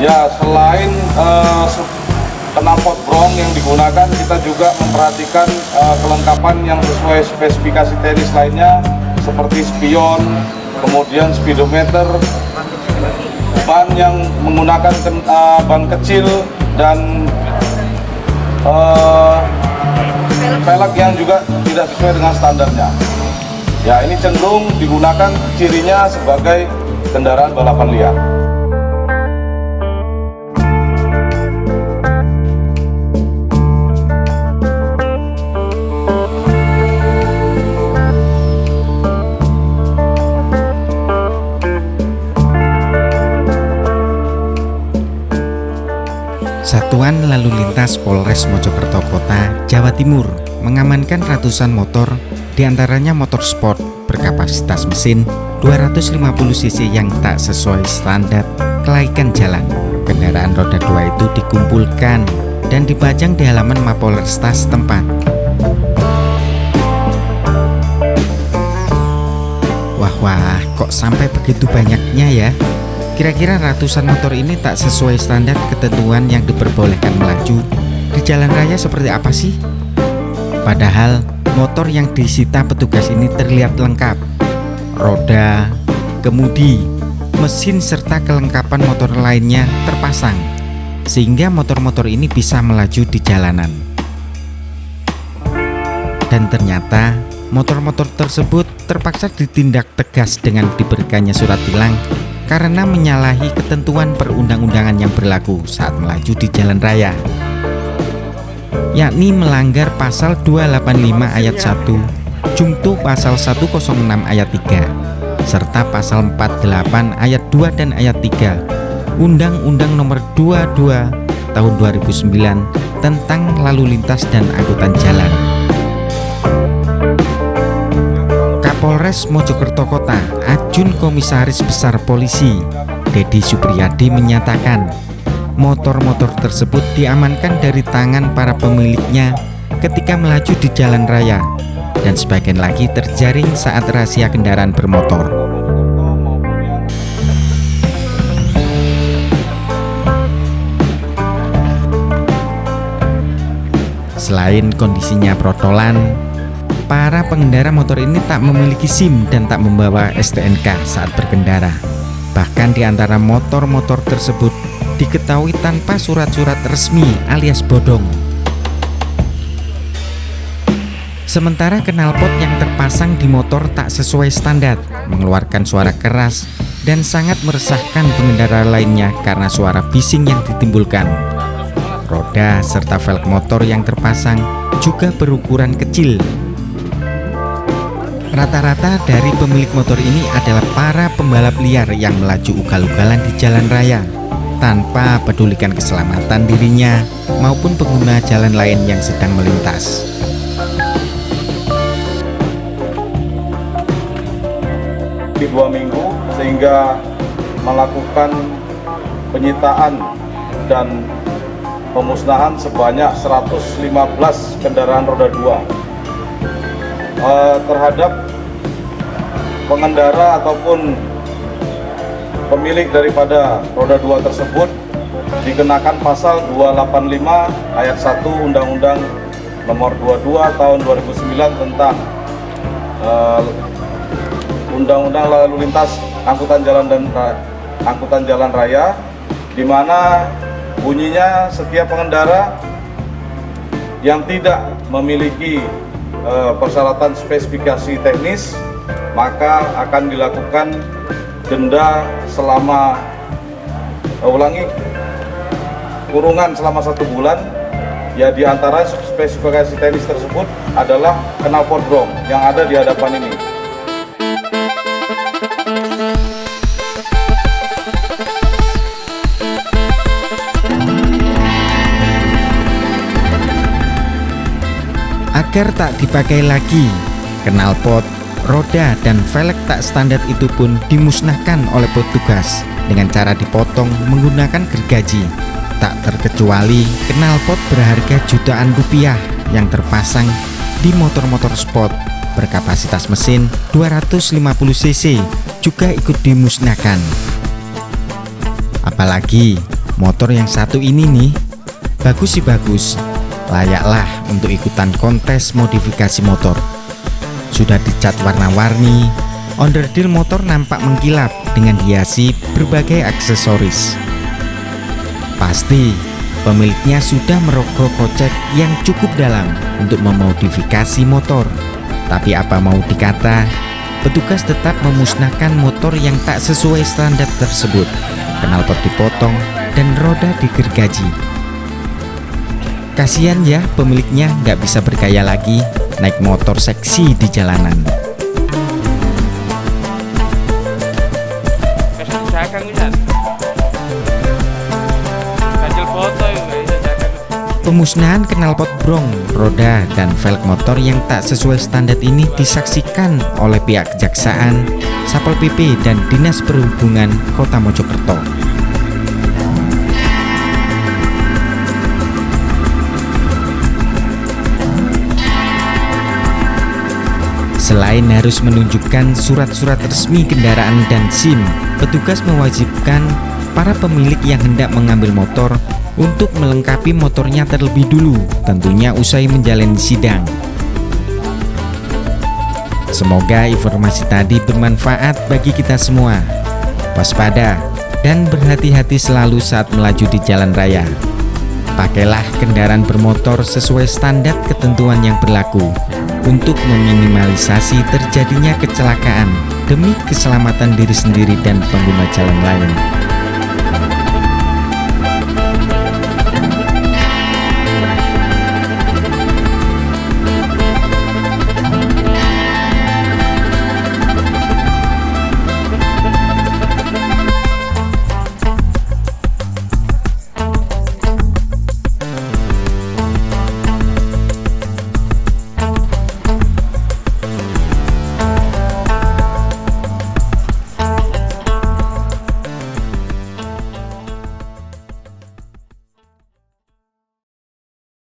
Ya, selain knalpot brong yang digunakan, kita juga memperhatikan kelengkapan yang sesuai spesifikasi teknis lainnya seperti spion, kemudian speedometer, ban yang menggunakan ban kecil, dan velg yang juga tidak sesuai dengan standarnya. Ya, ini cenderung digunakan cirinya sebagai kendaraan balapan liar. Satuan Lalu Lintas Polres Mojokerto Kota, Jawa Timur mengamankan ratusan motor, diantaranya motor sport berkapasitas mesin 250 cc yang tak sesuai standar kelaikan jalan. Kendaraan roda 2 itu dikumpulkan dan dipajang di halaman Mapolresta setempat. Wah, kok sampai begitu banyaknya ya? Kira-kira ratusan motor ini tak sesuai standar ketentuan yang diperbolehkan melaju di jalan raya seperti apa sih? Padahal motor yang disita petugas ini terlihat lengkap. Roda, kemudi, mesin serta kelengkapan motor lainnya terpasang, sehingga motor-motor ini bisa melaju di jalanan. Dan ternyata motor-motor tersebut terpaksa ditindak tegas dengan diberikannya surat tilang karena menyalahi ketentuan perundang-undangan yang berlaku saat melaju di jalan raya, yakni melanggar pasal 285 ayat 1, Jungto pasal 106 ayat 3, serta pasal 48 ayat 2 dan ayat 3 Undang-Undang Nomor 22 Tahun 2009 tentang Lalu Lintas dan Angkutan Jalan. Kapolres Mojokerto Kota, Ajun Komisaris Besar Polisi Dedi Supriyadi menyatakan, motor-motor tersebut diamankan dari tangan para pemiliknya ketika melaju di jalan raya, dan sebagian lagi terjaring saat razia kendaraan bermotor. Selain kondisinya protolan, para pengendara motor ini tak memiliki SIM dan tak membawa STNK saat berkendara. Bahkan di antara motor-motor tersebut diketahui tanpa surat-surat resmi alias bodong. Sementara knalpot yang terpasang di motor tak sesuai standar, mengeluarkan suara keras dan sangat meresahkan pengendara lainnya karena suara bising yang ditimbulkan. Roda serta velg motor yang terpasang juga berukuran kecil. Rata-rata dari pemilik motor ini adalah para pembalap liar yang melaju ugal-ugalan di jalan raya tanpa pedulikan keselamatan dirinya maupun pengguna jalan lain yang sedang melintas. Di 2 minggu sehingga melakukan penyitaan dan pemusnahan sebanyak 115 kendaraan roda 2 terhadap pengendara ataupun pemilik daripada roda 2 tersebut dikenakan pasal 285 ayat 1 Undang-Undang Nomor 22 Tahun 2009 tentang Undang-Undang Lalu Lintas Angkutan Jalan Raya, di mana bunyinya setiap pengendara yang tidak memiliki persyaratan spesifikasi teknis maka akan dilakukan denda selama kurungan selama 1 bulan. Ya, di antara spesifikasi teknis tersebut adalah knalpot brong yang ada di hadapan ini. Agar tak dipakai lagi, knalpot, roda, dan velg tak standar itu pun dimusnahkan oleh petugas dengan cara dipotong menggunakan gergaji. Tak terkecuali knalpot berharga jutaan rupiah yang terpasang di motor-motor sport berkapasitas mesin 250 cc juga ikut dimusnahkan. Apalagi Motor yang satu ini nih, bagus sih bagus, layaklah untuk ikutan kontes modifikasi motor. Sudah dicat warna-warni, onderdil motor nampak mengkilap dengan dihiasi berbagai aksesoris. Pasti pemiliknya sudah merogoh kocek yang cukup dalam untuk memodifikasi motor. Tapi apa mau dikata, petugas tetap memusnahkan motor yang tak sesuai standar tersebut. Knalpot dipotong dan roda digergaji. Kasian ya, pemiliknya nggak bisa bergaya lagi naik motor seksi di jalanan. Pemusnahan knalpot brong, roda, dan velg motor yang tak sesuai standar ini disaksikan oleh pihak kejaksaan, Satpol PP, dan Dinas Perhubungan Kota Mojokerto. Selain harus menunjukkan surat-surat resmi kendaraan dan SIM, petugas mewajibkan para pemilik yang hendak mengambil motor untuk melengkapi motornya terlebih dulu, tentunya usai menjalani sidang. Semoga informasi tadi bermanfaat bagi kita semua. Waspada dan berhati-hati selalu saat melaju di jalan raya. Pakailah kendaraan bermotor sesuai standar ketentuan yang berlaku untuk meminimalisasi terjadinya kecelakaan demi keselamatan diri sendiri dan pengguna jalan lain.